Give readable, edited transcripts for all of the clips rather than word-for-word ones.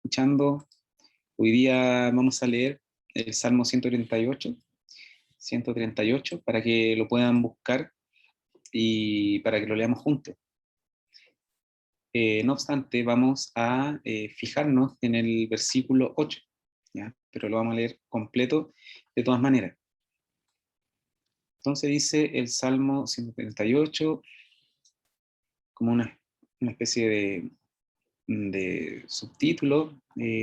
escuchando. Hoy día vamos a leer el Salmo 138, para que lo puedan buscar y para que lo leamos juntos. No obstante, vamos a fijarnos en el versículo 8, ¿ya? Pero lo vamos a leer completo de todas maneras. Entonces dice el Salmo 138 como una especie de subtítulo,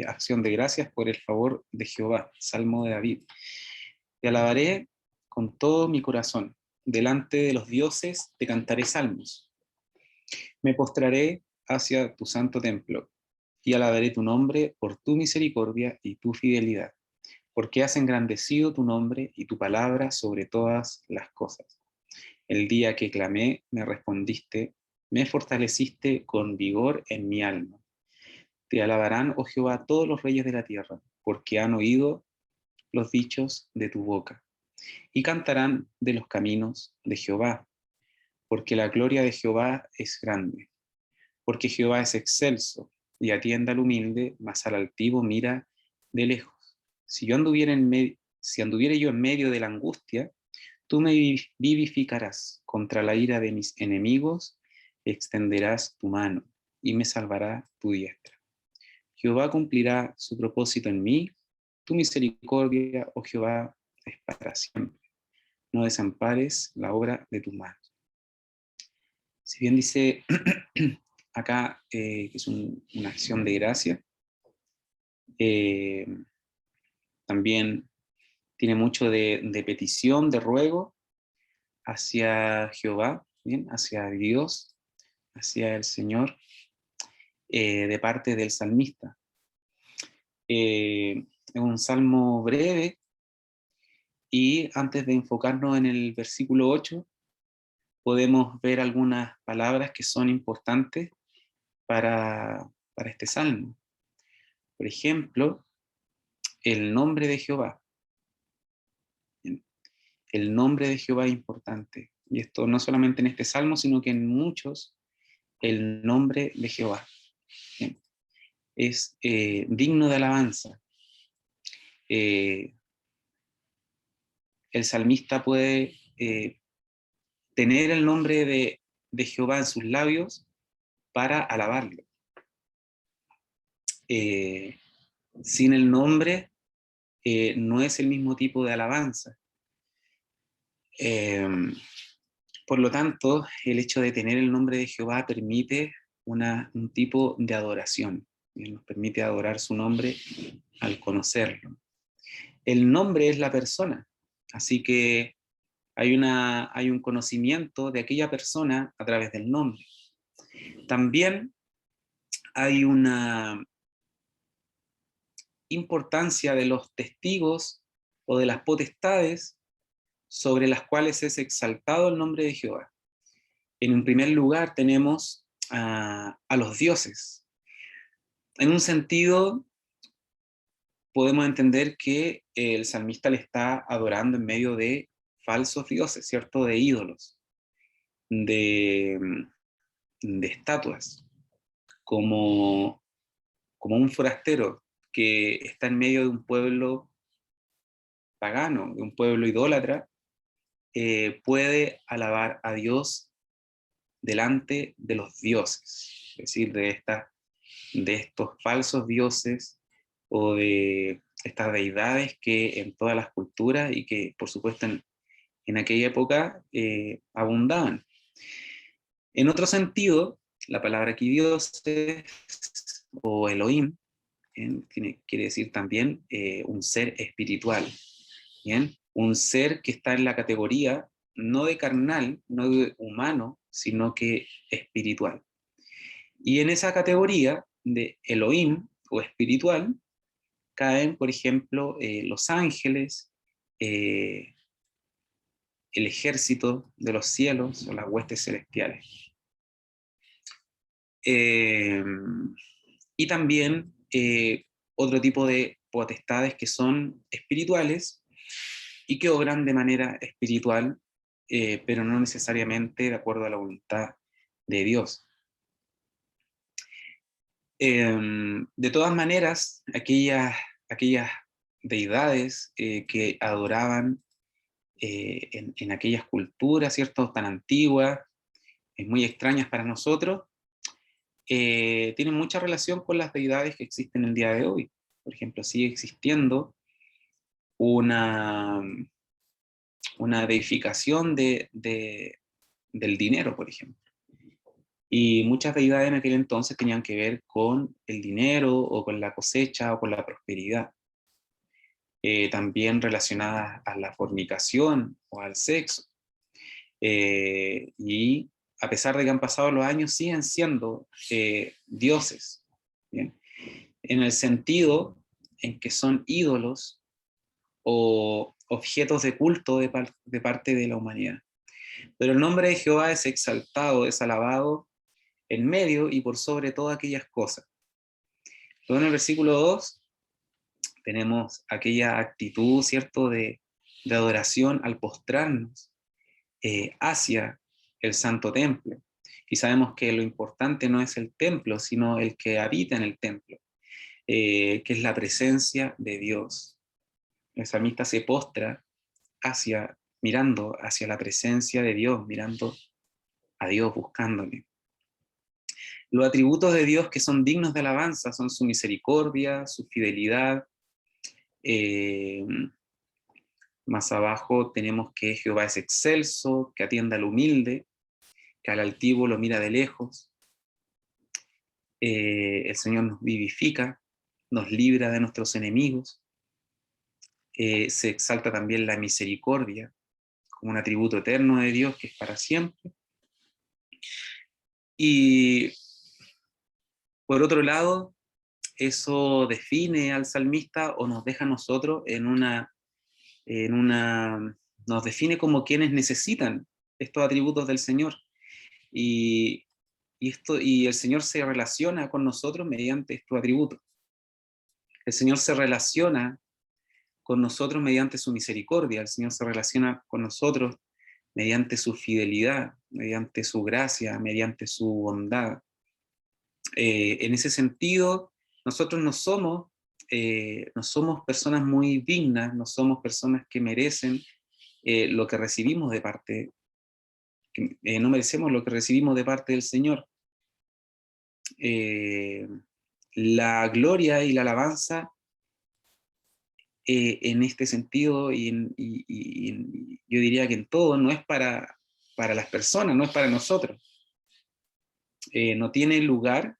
acción de gracias por el favor de Jehová, Salmo de David. Te alabaré con todo mi corazón, delante de los dioses te cantaré salmos. Me postraré hacia tu santo templo y alabaré tu nombre por tu misericordia y tu fidelidad, porque has engrandecido tu nombre y tu palabra sobre todas las cosas. El día que clamé, me respondiste, me fortaleciste con vigor en mi alma. Te alabarán, oh Jehová, todos los reyes de la tierra, porque han oído los dichos de tu boca. Y cantarán de los caminos de Jehová, porque la gloria de Jehová es grande. Porque Jehová es excelso y atiende al humilde, mas al altivo mira de lejos. Si anduviere yo en medio de la angustia, tú me vivificarás. Contra la ira de mis enemigos extenderás tu mano y me salvará tu diestra. Jehová cumplirá su propósito en mí, tu misericordia, oh Jehová, es para siempre. No desampares la obra de tus manos. Si bien dice acá que es una acción de gracia, también tiene mucho de petición, de ruego hacia Jehová, ¿bien? Hacia Dios, hacia el Señor, de parte del salmista. Es un salmo breve, y antes de enfocarnos en el versículo 8, podemos ver algunas palabras que son importantes para este salmo. Por ejemplo, el nombre de Jehová. El nombre de Jehová es importante. Y esto no solamente en este salmo, sino que en muchos, el nombre de Jehová es digno de alabanza. El salmista puede tener el nombre de Jehová en sus labios para alabarlo. Sin el nombre no es el mismo tipo de alabanza. Por lo tanto, el hecho de tener el nombre de Jehová permite un tipo de adoración. Nos permite adorar su nombre al conocerlo. El nombre es la persona, así que hay un conocimiento de aquella persona a través del nombre. También hay una importancia de los testigos o de las potestades sobre las cuales es exaltado el nombre de Jehová. En un primer lugar tenemos a los dioses. En un sentido, podemos entender que el salmista le está adorando en medio de falsos dioses, ¿cierto? De ídolos, de estatuas, como un forastero que está en medio de un pueblo pagano, de un pueblo idólatra, puede alabar a Dios delante de los dioses, es decir, de estos falsos dioses o de estas deidades que en todas las culturas y que por supuesto en aquella época abundaban. En otro sentido, la palabra aquí dioses o Elohim quiere decir también un ser espiritual, ¿bien? Un ser que está en la categoría no de carnal, no de humano, sino que espiritual. Y en esa categoría de Elohim o espiritual caen, por ejemplo, los ángeles, el ejército de los cielos o las huestes celestiales. Y también otro tipo de potestades que son espirituales y que obran de manera espiritual, pero no necesariamente de acuerdo a la voluntad de Dios. De todas maneras, aquellas deidades que adoraban en aquellas culturas, ¿cierto?, tan antiguas, muy extrañas para nosotros, tienen mucha relación con las deidades que existen el día de hoy. Por ejemplo, sigue existiendo una, una deificación del dinero, por ejemplo. Y muchas deidades en aquel entonces tenían que ver con el dinero o con la cosecha o con la prosperidad. También relacionadas a la fornicación o al sexo. Y a pesar de que han pasado los años, siguen siendo dioses, ¿bien? En el sentido en que son ídolos o objetos de culto de parte de la humanidad. Pero el nombre de Jehová es exaltado, es alabado en medio y por sobre todas aquellas cosas. Luego en el versículo 2 tenemos aquella actitud, ¿cierto?, de adoración al postrarnos hacia el santo templo. Y sabemos que lo importante no es el templo, sino el que habita en el templo, que es la presencia de Dios. El salmista se postra mirando hacia la presencia de Dios, mirando a Dios, buscándole. Los atributos de Dios que son dignos de alabanza son su misericordia, su fidelidad. Más abajo tenemos que Jehová es excelso, que atiende al humilde, que al altivo lo mira de lejos. El Señor nos vivifica, nos libra de nuestros enemigos. Se exalta también la misericordia como un atributo eterno de Dios que es para siempre. Y por otro lado, eso define al salmista o nos deja a nosotros nos define como quienes necesitan estos atributos del Señor. Y el Señor se relaciona con nosotros mediante estos atributos. El Señor se relaciona con nosotros mediante su misericordia. El Señor se relaciona con nosotros mediante su fidelidad, mediante su gracia, mediante su bondad. En ese sentido, nosotros no somos personas muy dignas, no somos personas que merecen lo que recibimos de parte, no merecemos lo que recibimos de parte del Señor. La gloria y la alabanza en este sentido, yo diría que en todo, no es para las personas, no es para nosotros. No tiene lugar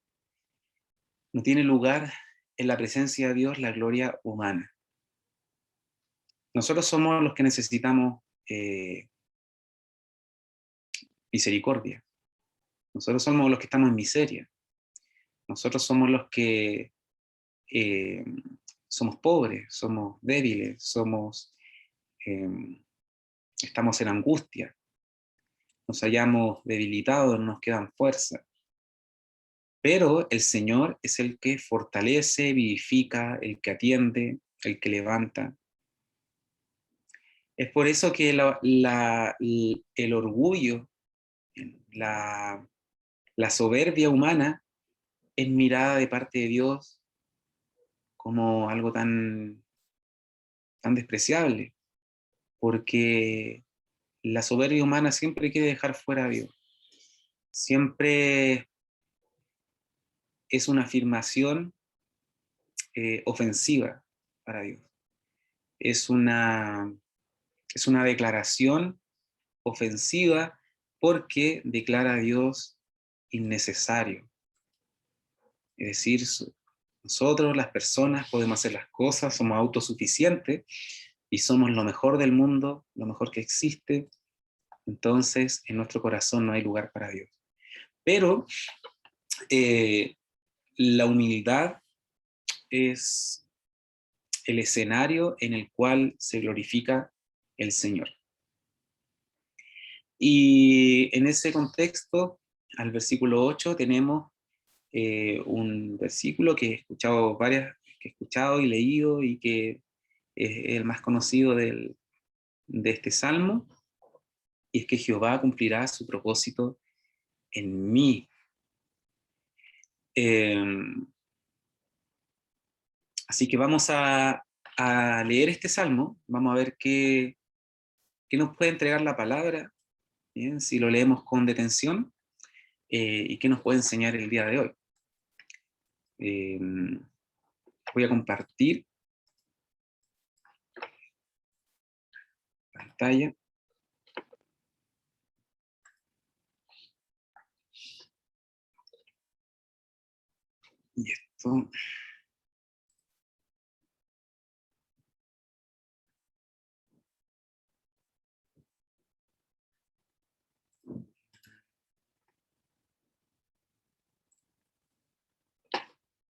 en la presencia de Dios la gloria humana. Nosotros somos los que necesitamos misericordia. Nosotros somos los que estamos en miseria. Nosotros somos los que somos pobres, somos débiles, estamos en angustia, nos hallamos debilitados, no nos quedan fuerzas. Pero el Señor es el que fortalece, vivifica, el que atiende, el que levanta. Es por eso que el orgullo, la soberbia humana es mirada de parte de Dios como algo tan despreciable, porque la soberbia humana siempre quiere dejar fuera a Dios. Siempre es una afirmación ofensiva para Dios. Es una declaración ofensiva porque declara a Dios innecesario. Es decir, nosotros las personas podemos hacer las cosas, somos autosuficientes y somos lo mejor del mundo, lo mejor que existe. Entonces en nuestro corazón no hay lugar para Dios. Pero la humildad es el escenario en el cual se glorifica el Señor. Y en ese contexto, al versículo 8, tenemos un versículo que que he escuchado y leído y que es el más conocido de este salmo, y es que Jehová cumplirá su propósito en mí. Así que vamos a leer este salmo, vamos a ver qué nos puede entregar la palabra, ¿bien? Si lo leemos con detención, y qué nos puede enseñar el día de hoy. Voy a compartir pantalla. Y esto...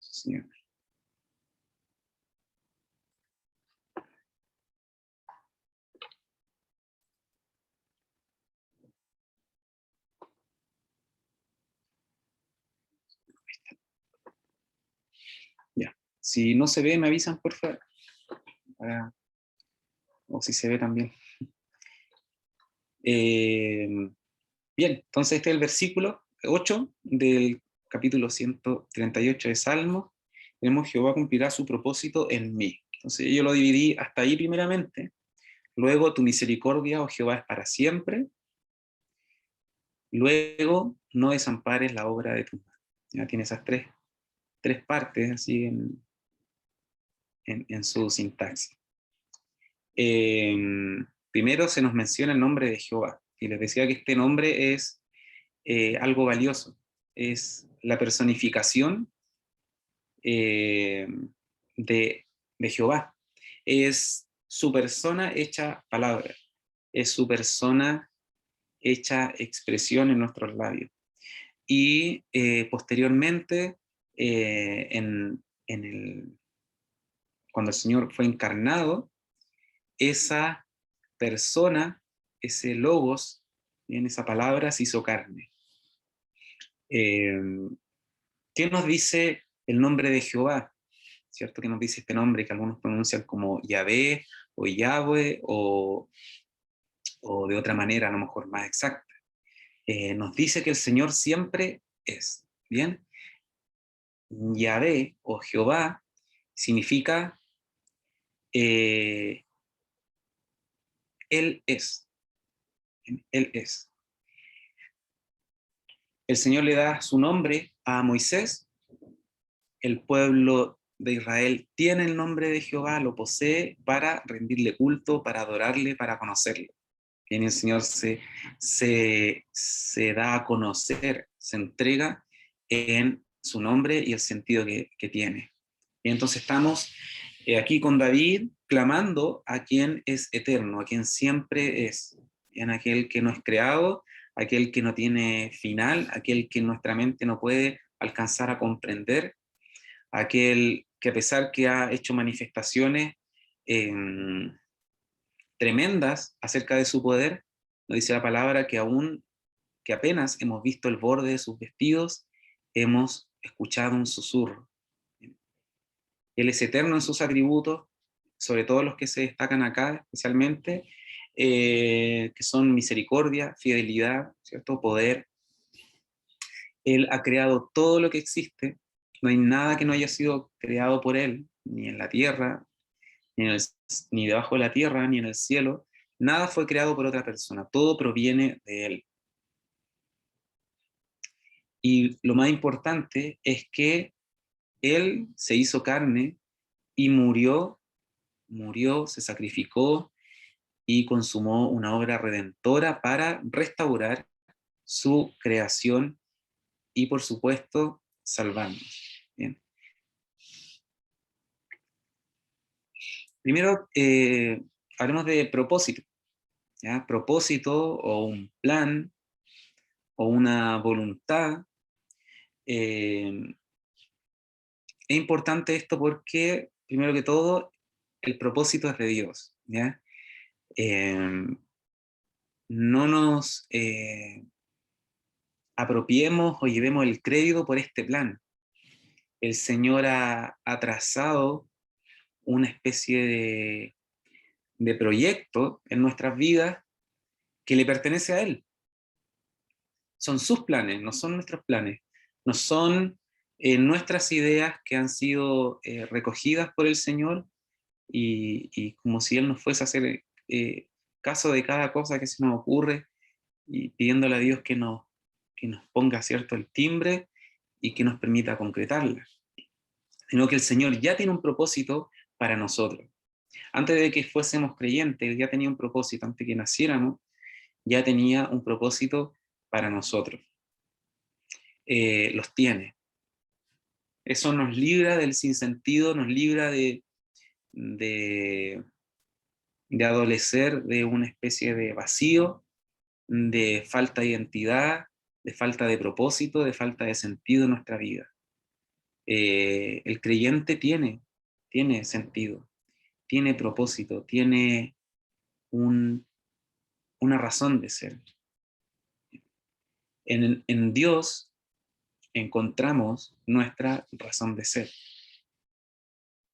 Sí. Ya. Si no se ve, me avisan, por favor. O si se ve también. Bien, entonces este es el versículo 8 del capítulo 138 de Salmo. Tenemos: Jehová cumplirá su propósito en mí. Entonces yo lo dividí hasta ahí primeramente. Luego, tu misericordia, oh Jehová, es para siempre. Luego, no desampares la obra de tu mano. Ya tiene esas tres partes así en su sintaxis. Primero se nos menciona el nombre de Jehová. Y les decía que este nombre es algo valioso. Es la personificación eh, de Jehová. Es su persona hecha palabra. Es su persona hecha expresión en nuestros labios. Y posteriormente, cuando el Señor fue encarnado, esa persona, ese logos, en esa palabra se hizo carne. Eh, ¿Qué nos dice el nombre de Jehová? ¿Cierto? Que nos dice este nombre que algunos pronuncian como Yahvé o Yahweh o de otra manera, a lo mejor más exacta. Nos dice que el Señor siempre es. ¿Bien? Yahvé o Jehová significa Él es. Él es. El Señor le da su nombre a Moisés. El pueblo de Israel tiene el nombre de Jehová, lo posee para rendirle culto, para adorarle, para conocerle. Y el Señor se da a conocer, se entrega en su nombre y el sentido que tiene. Y entonces estamos aquí con David clamando a quien es eterno, a quien siempre es, en aquel que no es creado, aquel que no tiene final, aquel que nuestra mente no puede alcanzar a comprender, aquel que a pesar que ha hecho manifestaciones eh, tremendas acerca de su poder, nos dice la palabra que apenas hemos visto el borde de sus vestidos, hemos escuchado un susurro. Él es eterno en sus atributos, sobre todo los que se destacan acá especialmente, que son misericordia, fidelidad, ¿cierto? Poder. Él ha creado todo lo que existe, no hay nada que no haya sido creado por él, ni en la tierra, ni debajo de la tierra, ni en el cielo. Nada fue creado por otra persona, todo proviene de él. Y lo más importante es que él se hizo carne y murió, se sacrificó y consumó una obra redentora para restaurar su creación y, por supuesto, salvarnos. Bien. Primero, hablemos de propósito. ¿Ya? Propósito o un plan o una voluntad. Es importante esto porque, primero que todo, el propósito es de Dios. ¿Ya? Eh, no nos apropiemos o llevemos el crédito por este plan. El Señor ha trazado una especie de proyecto en nuestras vidas que le pertenece a Él. Son sus planes, no son nuestros planes. No son nuestras ideas que han sido recogidas por el Señor y como si Él nos fuese a hacer caso de cada cosa que se nos ocurre y pidiéndole a Dios que nos ponga, ¿cierto?, el timbre y que nos permita concretarla, sino que el Señor ya tiene un propósito para nosotros. Antes de que fuésemos creyentes, ya tenía un propósito, antes de que naciéramos, ya tenía un propósito para nosotros. Los tiene. Eso nos libra del sinsentido, nos libra de, de adolecer de una especie de vacío, de falta de identidad, de falta de propósito, de falta de sentido en nuestra vida. El creyente tiene sentido, tiene propósito, tiene una razón de ser. En Dios encontramos nuestra razón de ser.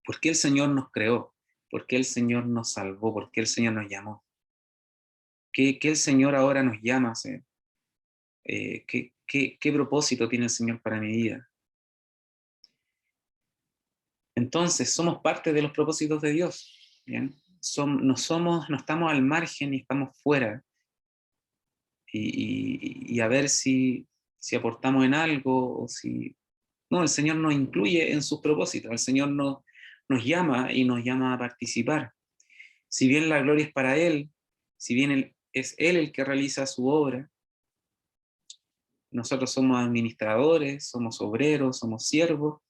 ¿Por qué el Señor nos creó? ¿Por qué el Señor nos salvó? ¿Por qué el Señor nos llamó? ¿Qué el Señor ahora nos llama a hacer? ¿Qué propósito tiene el Señor para mi vida? Entonces, somos parte de los propósitos de Dios. ¿Bien? No estamos al margen ni estamos fuera. Y a ver si aportamos en algo o si... No, el Señor nos incluye en sus propósitos. El Señor nos llama y nos llama a participar. Si bien la gloria es para Él, si bien es Él el que realiza su obra, nosotros somos administradores, somos obreros, somos siervos,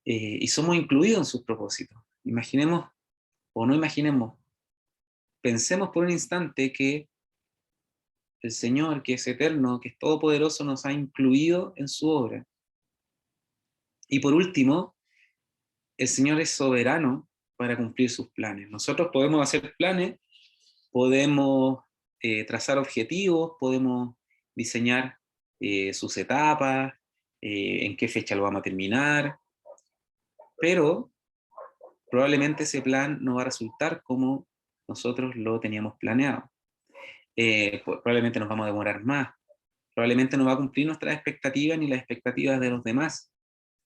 y somos incluidos en sus propósitos. Imaginemos, o no imaginemos, pensemos por un instante que el Señor, que es eterno, que es todopoderoso, nos ha incluido en su obra. Y por último, el Señor es soberano para cumplir sus planes. Nosotros podemos hacer planes, podemos trazar objetivos, podemos diseñar sus etapas, en qué fecha lo vamos a terminar, pero probablemente ese plan no va a resultar como nosotros lo teníamos planeado. Probablemente nos vamos a demorar más, probablemente no va a cumplir nuestras expectativas ni las expectativas de los demás,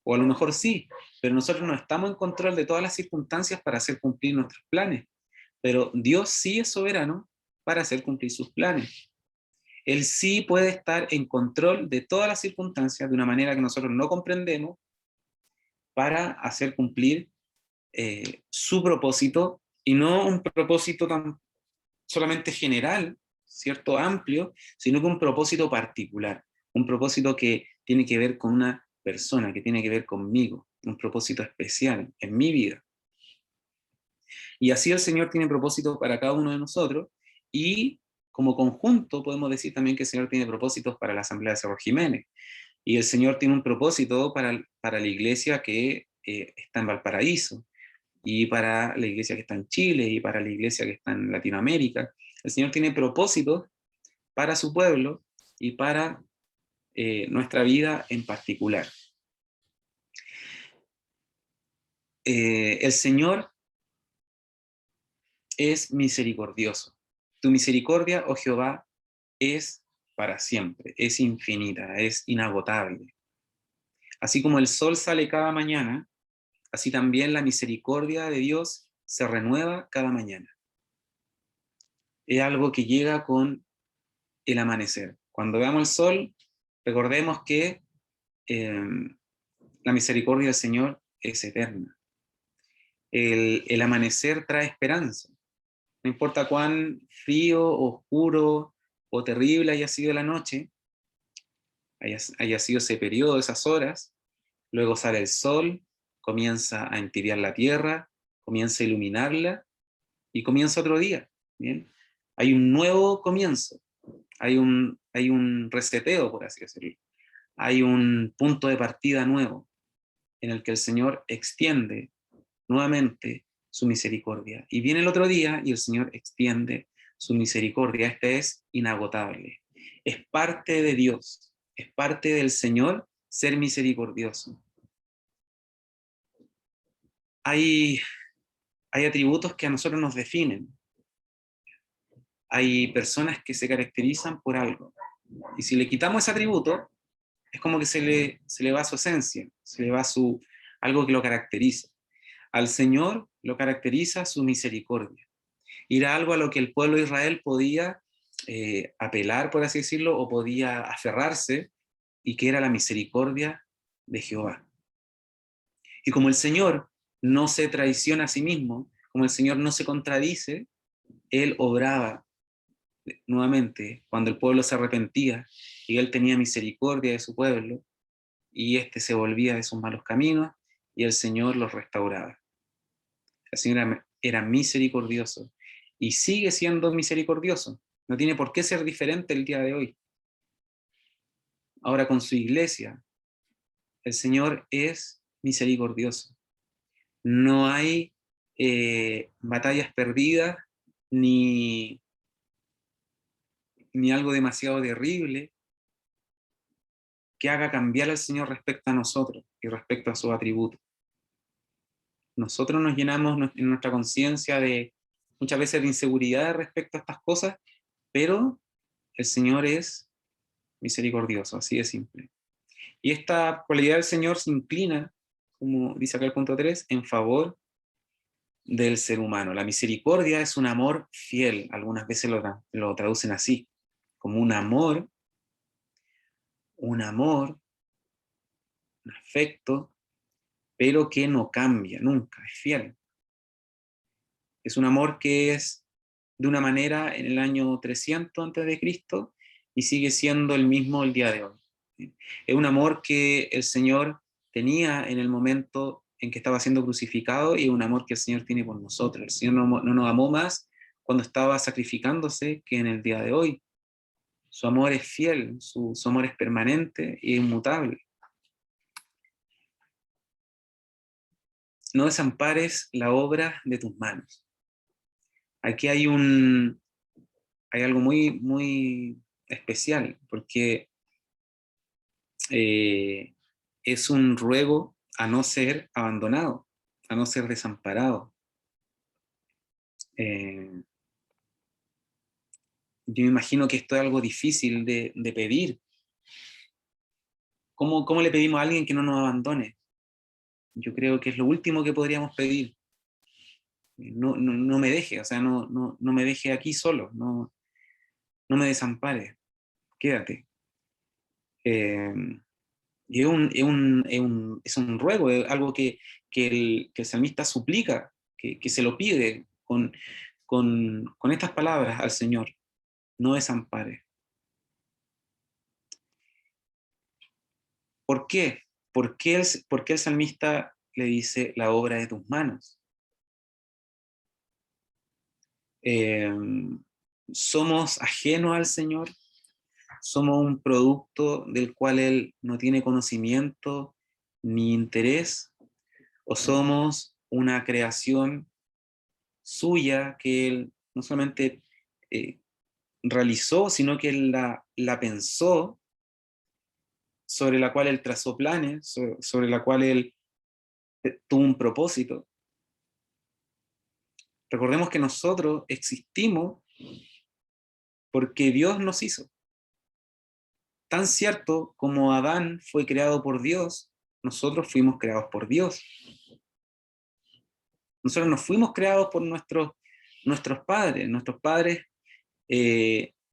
o a lo mejor sí, pero nosotros no estamos en control de todas las circunstancias para hacer cumplir nuestros planes, pero Dios sí es soberano para hacer cumplir sus planes. Él sí puede estar en control de todas las circunstancias de una manera que nosotros no comprendemos para hacer cumplir su propósito, y no un propósito tan solamente general, ¿cierto?, amplio, sino que un propósito particular, un propósito que tiene que ver con una persona, que tiene que ver conmigo, un propósito especial en mi vida. Y así el Señor tiene propósitos para cada uno de nosotros, y como conjunto podemos decir también que el Señor tiene propósitos para la Asamblea de Cerro Jiménez, y el Señor tiene un propósito para la iglesia que está en Valparaíso, y para la iglesia que está en Chile, y para la iglesia que está en Latinoamérica. El Señor tiene propósitos para su pueblo y para nuestra vida en particular. El Señor es misericordioso. Tu misericordia, oh Jehová, es para siempre, es infinita, es inagotable. Así como el sol sale cada mañana, así también la misericordia de Dios se renueva cada mañana. Es algo que llega con el amanecer. Cuando veamos el sol, recordemos que la misericordia del Señor es eterna. El amanecer trae esperanza. No importa cuán frío, oscuro o terrible haya sido la noche, haya sido ese periodo, esas horas, luego sale el sol, comienza a entibiar la tierra, comienza a iluminarla y comienza otro día. ¿Bien? Hay un nuevo comienzo, hay un reseteo, por así decirlo. Hay un punto de partida nuevo en el que el Señor extiende nuevamente su misericordia. Y viene el otro día y el Señor extiende su misericordia. Este es inagotable. Es parte de Dios, es parte del Señor ser misericordioso. Hay atributos que a nosotros nos definen. Hay personas que se caracterizan por algo. Y si le quitamos ese atributo, Es como que se le va su esencia, se le va algo que lo caracteriza. Al Señor lo caracteriza su misericordia. Y era algo a lo que el pueblo de Israel podía apelar, por así decirlo, o podía aferrarse, y que era la misericordia de Jehová. Y como el Señor no se traiciona a sí mismo, como el Señor no se contradice, Él obraba nuevamente cuando el pueblo se arrepentía y Él tenía misericordia de su pueblo y éste se volvía de sus malos caminos y el Señor los restauraba. El Señor era misericordioso y sigue siendo misericordioso. No tiene por qué ser diferente el día de hoy. Ahora con su iglesia, el Señor es misericordioso. No hay batallas perdidas ni, ni algo demasiado terrible que haga cambiar al Señor respecto a nosotros y respecto a sus atributos. Nosotros nos llenamos en nuestra conciencia de muchas veces de inseguridad respecto a estas cosas, pero el Señor es misericordioso, así de simple. Y esta cualidad del Señor se inclina, como dice acá el punto 3, en favor del ser humano. La misericordia es un amor fiel, algunas veces lo traducen así, como un afecto, pero que no cambia nunca, es fiel. Es un amor que es de una manera en el año 300 antes de Cristo y sigue siendo el mismo el día de hoy. Es un amor que el Señor tenía en el momento en que estaba siendo crucificado y un amor que el Señor tiene por nosotros. El Señor no nos amó más cuando estaba sacrificándose que en el día de hoy. Su amor es fiel, su amor es permanente e inmutable. No desampares la obra de tus manos. Aquí hay algo muy, muy especial, porque eh, es un ruego a no ser abandonado, a no ser desamparado. Eh, yo me imagino que esto es algo difícil de pedir. ¿Cómo le pedimos a alguien que no nos abandone? Yo creo que es lo último que podríamos pedir. No me deje, o sea, no me deje aquí solo, no me desampare, quédate. Eh, y es un ruego, es algo que el salmista suplica, que se lo pide con estas palabras al Señor: no desampare. ¿Por qué? ¿Por qué el salmista le dice la obra de tus manos? Eh, ¿Somos ajenos al Señor? ¿Somos un producto del cual Él no tiene conocimiento ni interés? ¿O somos una creación suya que Él no solamente eh, realizó, sino que Él la pensó, sobre la cual Él trazó planes, sobre la cual Él tuvo un propósito? Recordemos que nosotros existimos porque Dios nos hizo. Tan cierto como Adán fue creado por Dios, nosotros fuimos creados por Dios. Nosotros no fuimos creados por nuestros padres. Nuestros padres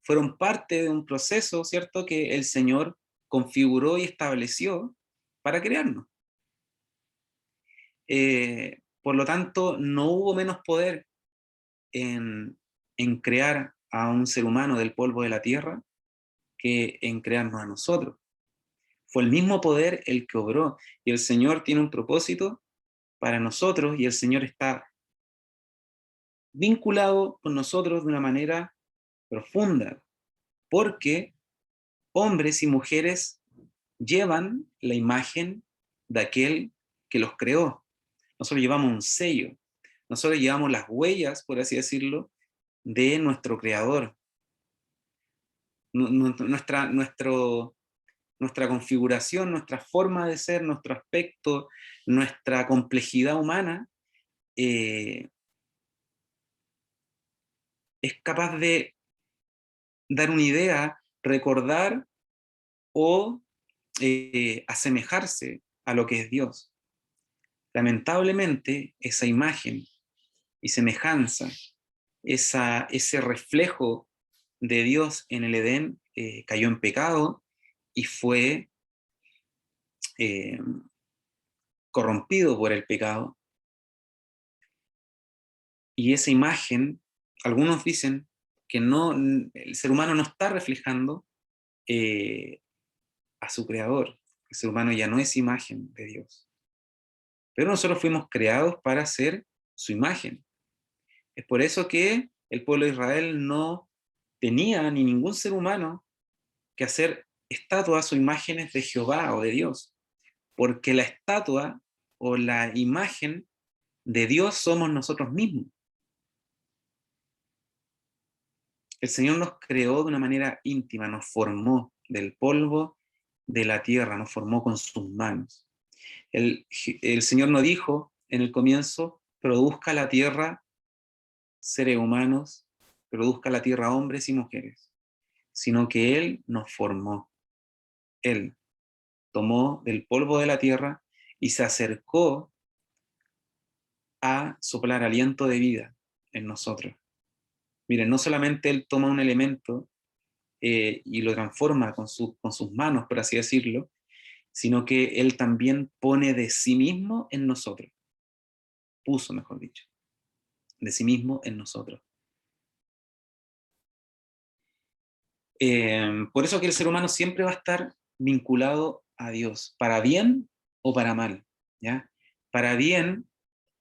fueron parte de un proceso, ¿cierto?, que el Señor configuró y estableció para crearnos. Por lo tanto, no hubo menos poder en crear a un ser humano del polvo de la tierra que en crearnos a nosotros. Fue el mismo poder el que obró, y el Señor tiene un propósito para nosotros, y el Señor está vinculado con nosotros de una manera profunda, porque hombres y mujeres llevan la imagen de aquel que los creó. Nosotros llevamos un sello, nosotros llevamos las huellas, por así decirlo, de nuestro creador. Nuestra configuración, nuestra forma de ser, nuestro aspecto, nuestra complejidad humana, eh, es capaz de dar una idea, recordar o asemejarse a lo que es Dios. Lamentablemente, esa imagen y semejanza, ese reflejo de Dios en el Edén cayó en pecado y fue eh, corrompido por el pecado. Y esa imagen, algunos dicen que no, el ser humano no está reflejando a su creador. El ser humano ya no es imagen de Dios. Pero nosotros fuimos creados para ser su imagen. Es por eso que el pueblo de Israel no tenía, ni ningún ser humano, que hacer estatuas o imágenes de Jehová o de Dios. Porque la estatua o la imagen de Dios somos nosotros mismos. El Señor nos creó de una manera íntima, nos formó del polvo de la tierra, nos formó con sus manos. El Señor nos dijo en el comienzo, produzca la tierra seres humanos, produzca la tierra hombres y mujeres, sino que Él nos formó. Él tomó del polvo de la tierra y se acercó a soplar aliento de vida en nosotros. Miren, no solamente Él toma un elemento y lo transforma con sus manos, por así decirlo, sino que Él también pone de sí mismo en nosotros. Puso, mejor dicho, de sí mismo en nosotros. Por eso que el ser humano siempre va a estar vinculado a Dios, para bien o para mal, ¿ya? Para bien,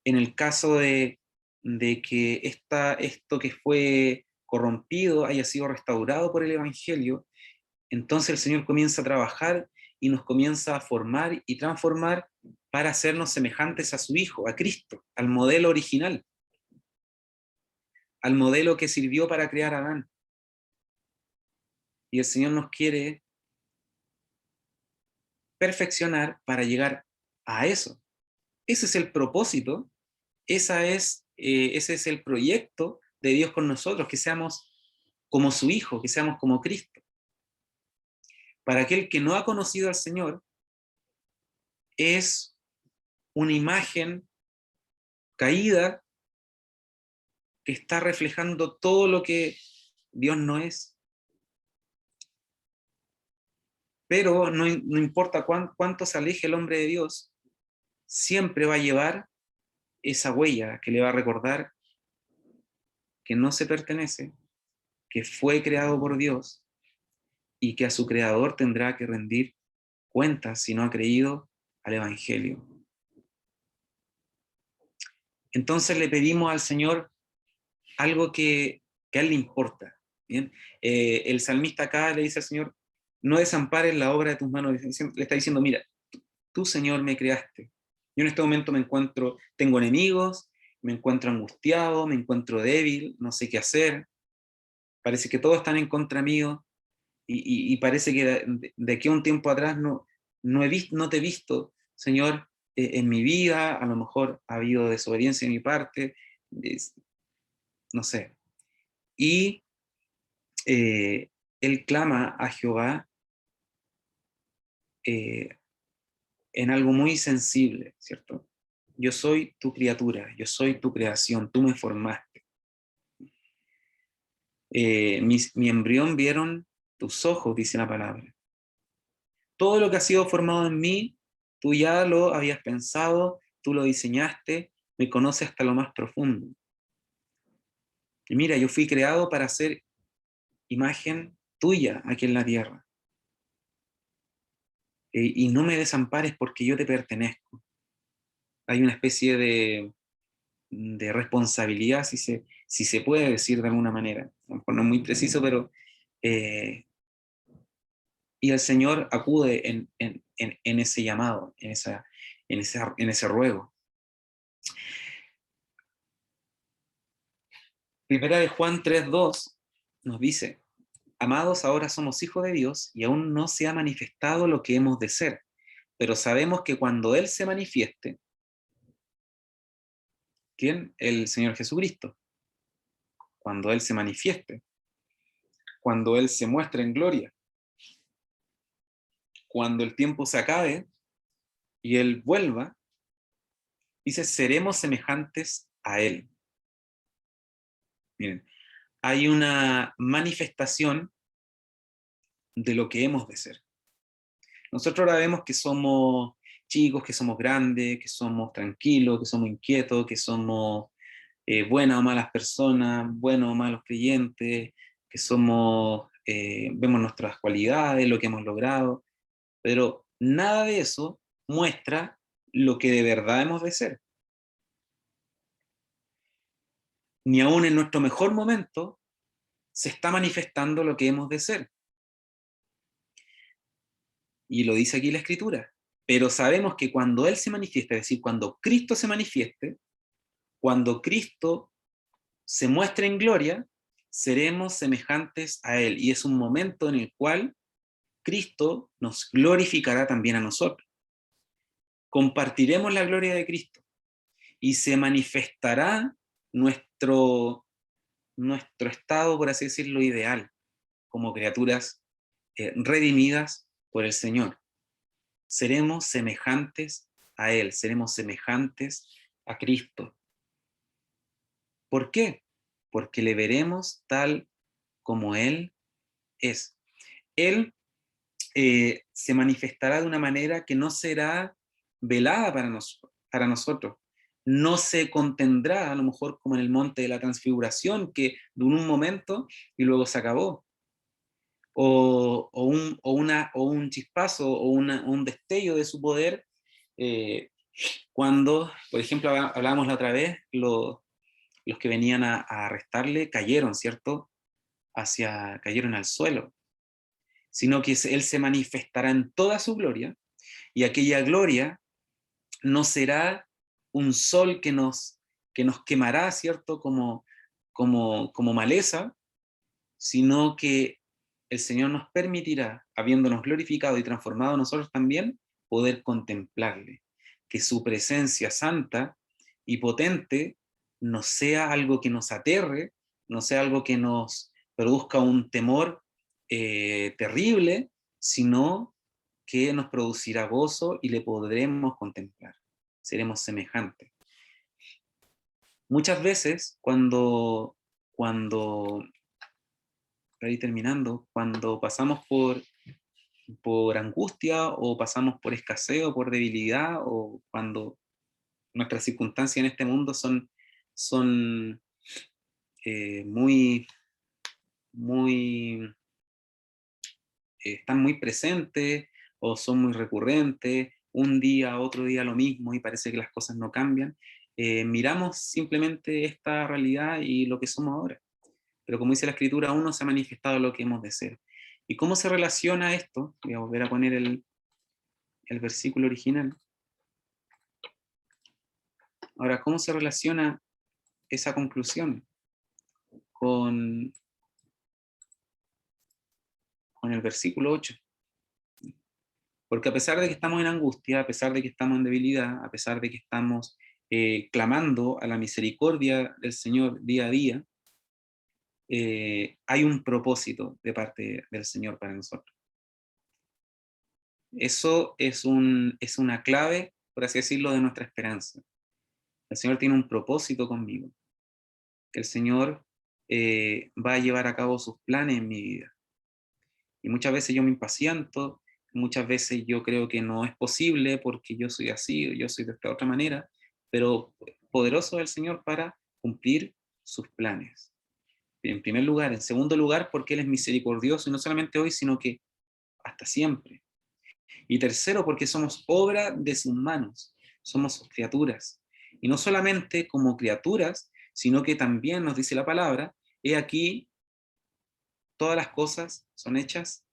en el caso de que esto que fue corrompido haya sido restaurado por el Evangelio, entonces el Señor comienza a trabajar y nos comienza a formar y transformar para hacernos semejantes a su Hijo, a Cristo, al modelo original, al modelo que sirvió para crear a Adán. Y el Señor nos quiere perfeccionar para llegar a eso. Ese es el propósito, ese es el proyecto de Dios con nosotros, que seamos como su Hijo, que seamos como Cristo. Para aquel que no ha conocido al Señor, es una imagen caída que está reflejando todo lo que Dios no es. Pero no importa cuánto se aleje el hombre de Dios, siempre va a llevar esa huella que le va a recordar que no se pertenece, que fue creado por Dios y que a su creador tendrá que rendir cuentas si no ha creído al Evangelio. Entonces le pedimos al Señor algo que a Él le importa. ¿Bien? El salmista acá le dice al Señor, no desampares la obra de tus manos. Le está diciendo, mira, tú Señor me creaste. Yo en este momento tengo enemigos, me encuentro angustiado, me encuentro débil, no sé qué hacer. Parece que todos están en contra mío y parece que de aquí a un tiempo atrás no te he visto, Señor, en mi vida. A lo mejor ha habido desobediencia de mi parte, no sé. Y él clama a Jehová eh, en algo muy sensible, ¿cierto? Yo soy tu criatura, yo soy tu creación, tú me formaste. Mi embrión vieron tus ojos, dice la palabra. Todo lo que ha sido formado en mí, tú ya lo habías pensado, tú lo diseñaste, me conoces hasta lo más profundo. Y mira, yo fui creado para ser imagen tuya aquí en la tierra. Y no me desampares porque yo te pertenezco. Hay una especie de responsabilidad, si se puede decir de alguna manera. A lo mejor no es muy preciso, pero... y el Señor acude en ese llamado, en ese ruego. Primera de Juan 3:2 nos dice, amados, ahora somos hijos de Dios y aún no se ha manifestado lo que hemos de ser, pero sabemos que cuando Él se manifieste, ¿quién? El Señor Jesucristo. Cuando Él se manifieste, cuando Él se muestre en gloria, cuando el tiempo se acabe y Él vuelva, dice, seremos semejantes a Él. Miren, hay una manifestación de lo que hemos de ser. Nosotros ahora vemos que somos chicos, que somos grandes, que somos tranquilos, que somos inquietos, que somos buenas o malas personas, buenos o malos creyentes, que somos, vemos nuestras cualidades, lo que hemos logrado, pero nada de eso muestra lo que de verdad hemos de ser. Ni aún en nuestro mejor momento se está manifestando lo que hemos de ser. Y lo dice aquí la Escritura. Pero sabemos que cuando Él se manifieste, es decir, cuando Cristo se manifieste, cuando Cristo se muestre en gloria, seremos semejantes a Él. Y es un momento en el cual Cristo nos glorificará también a nosotros. Compartiremos la gloria de Cristo y se manifestará nuestro estado, por así decirlo, ideal, como criaturas redimidas por el Señor. Seremos semejantes a Él, seremos semejantes a Cristo. ¿Por qué? Porque le veremos tal como Él es. Él se manifestará de una manera que no será velada para nosotros. No se contendrá, a lo mejor como en el monte de la transfiguración, que duró un momento y luego se acabó. O un chispazo o un destello de su poder, cuando, por ejemplo, hablábamos la otra vez, los que venían a arrestarle cayeron, ¿cierto? Cayeron al suelo, sino que Él se manifestará en toda su gloria, y aquella gloria no será un sol que nos quemará, ¿cierto? Como maleza, sino que el Señor nos permitirá, habiéndonos glorificado y transformado nosotros también, poder contemplarle, que su presencia santa y potente no sea algo que nos aterre, no sea algo que nos produzca un temor terrible, sino que nos producirá gozo y le podremos contemplar. Seremos semejantes. Muchas veces cuando para ir terminando, cuando pasamos por angustia o pasamos por escasez o por debilidad, o cuando nuestras circunstancias en este mundo son muy, muy, están muy presentes o son muy recurrentes, un día, otro día lo mismo y parece que las cosas no cambian, miramos simplemente esta realidad y lo que somos ahora. Pero como dice la Escritura, aún no se ha manifestado lo que hemos de ser. ¿Y cómo se relaciona esto? Voy a volver a poner el versículo original. Ahora, ¿cómo se relaciona esa conclusión con el versículo 8? Porque a pesar de que estamos en angustia, a pesar de que estamos en debilidad, a pesar de que estamos clamando a la misericordia del Señor día a día, hay un propósito de parte del Señor para nosotros. Eso es una clave, por así decirlo, de nuestra esperanza. El Señor tiene un propósito conmigo. El Señor va a llevar a cabo sus planes en mi vida. Y muchas veces yo me impaciento, muchas veces yo creo que no es posible porque yo soy así o yo soy de esta otra manera, pero poderoso es el Señor para cumplir sus planes. En primer lugar. En segundo lugar, porque Él es misericordioso, y no solamente hoy, sino que hasta siempre. Y tercero, porque somos obra de sus manos, somos sus criaturas. Y no solamente como criaturas, sino que también nos dice la palabra, he aquí, todas las cosas son hechas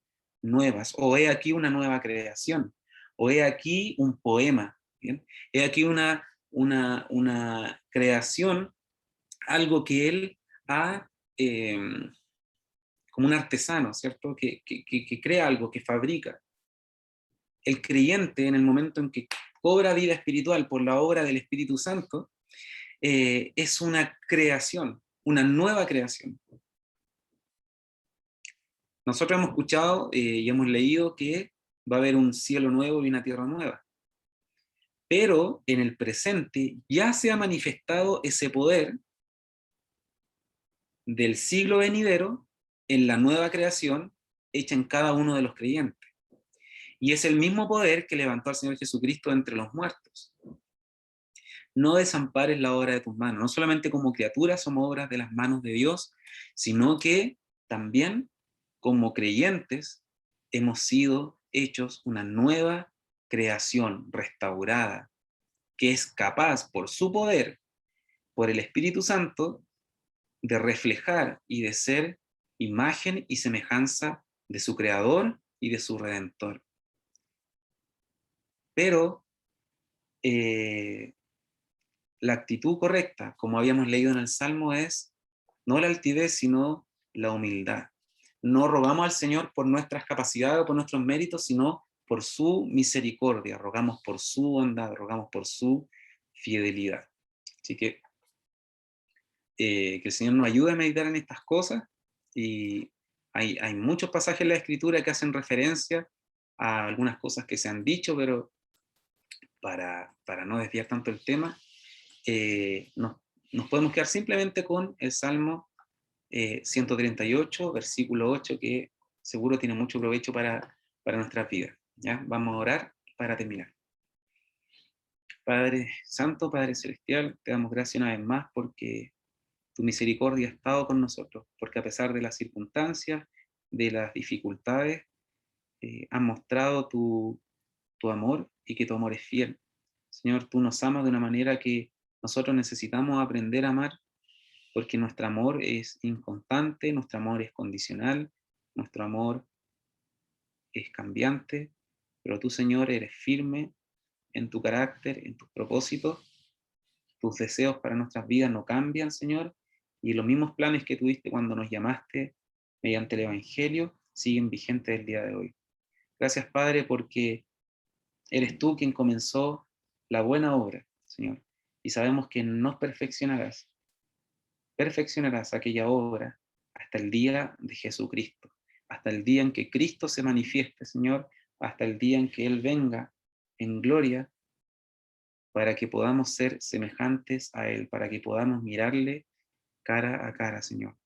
nuevas, o he aquí una nueva creación, o he aquí un poema, ¿bien? He aquí una creación, algo que Él ha, como un artesano, ¿cierto? Que crea algo, que fabrica. El creyente, en el momento en que cobra vida espiritual por la obra del Espíritu Santo, es una creación, una nueva creación. Nosotros hemos escuchado y hemos leído que va a haber un cielo nuevo y una tierra nueva. Pero en el presente ya se ha manifestado ese poder del siglo venidero en la nueva creación hecha en cada uno de los creyentes. Y es el mismo poder que levantó al Señor Jesucristo entre los muertos. No desampares la obra de tus manos. No solamente como criaturas somos obras de las manos de Dios, sino que también como creyentes hemos sido hechos una nueva creación restaurada, que es capaz por su poder, por el Espíritu Santo, de reflejar y de ser imagen y semejanza de su Creador y de su Redentor. Pero la actitud correcta, como habíamos leído en el Salmo, es no la altivez, sino la humildad. No rogamos al Señor por nuestras capacidades o por nuestros méritos, sino por su misericordia, rogamos por su bondad, rogamos por su fidelidad. Así que el Señor nos ayude a meditar en estas cosas, y hay muchos pasajes en la Escritura que hacen referencia a algunas cosas que se han dicho, pero para no desviar tanto el tema, nos podemos quedar simplemente con el Salmo 138, versículo 8, que seguro tiene mucho provecho para nuestras vidas. ¿Ya? Vamos a orar para terminar. Padre Santo, Padre Celestial, te damos gracias una vez más porque tu misericordia ha estado con nosotros, porque a pesar de las circunstancias, de las dificultades, has mostrado tu amor y que tu amor es fiel. Señor, tú nos amas de una manera que nosotros necesitamos aprender a amar, porque nuestro amor es inconstante, nuestro amor es condicional, nuestro amor es cambiante, pero tú, Señor, eres firme en tu carácter, en tus propósitos, tus deseos para nuestras vidas no cambian, Señor, y los mismos planes que tuviste cuando nos llamaste mediante el Evangelio siguen vigentes el día de hoy. Gracias, Padre, porque eres tú quien comenzó la buena obra, Señor, y sabemos que nos perfeccionarás aquella obra hasta el día de Jesucristo, hasta el día en que Cristo se manifieste, Señor, hasta el día en que Él venga en gloria, para que podamos ser semejantes a Él, para que podamos mirarle cara a cara, Señor.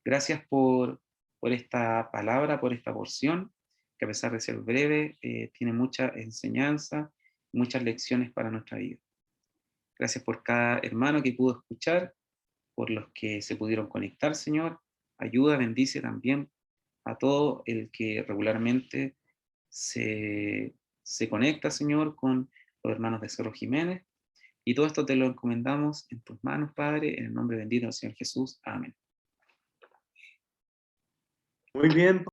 Gracias por esta palabra, por esta porción, que a pesar de ser breve, tiene mucha enseñanza, muchas lecciones para nuestra vida. Gracias por cada hermano que pudo escuchar, por los que se pudieron conectar, Señor. Ayuda, bendice también a todo el que regularmente se conecta, Señor, con los hermanos de Cerro Jiménez. Y todo esto te lo encomendamos en tus manos, Padre, en el nombre bendito del Señor Jesús. Amén. Muy bien.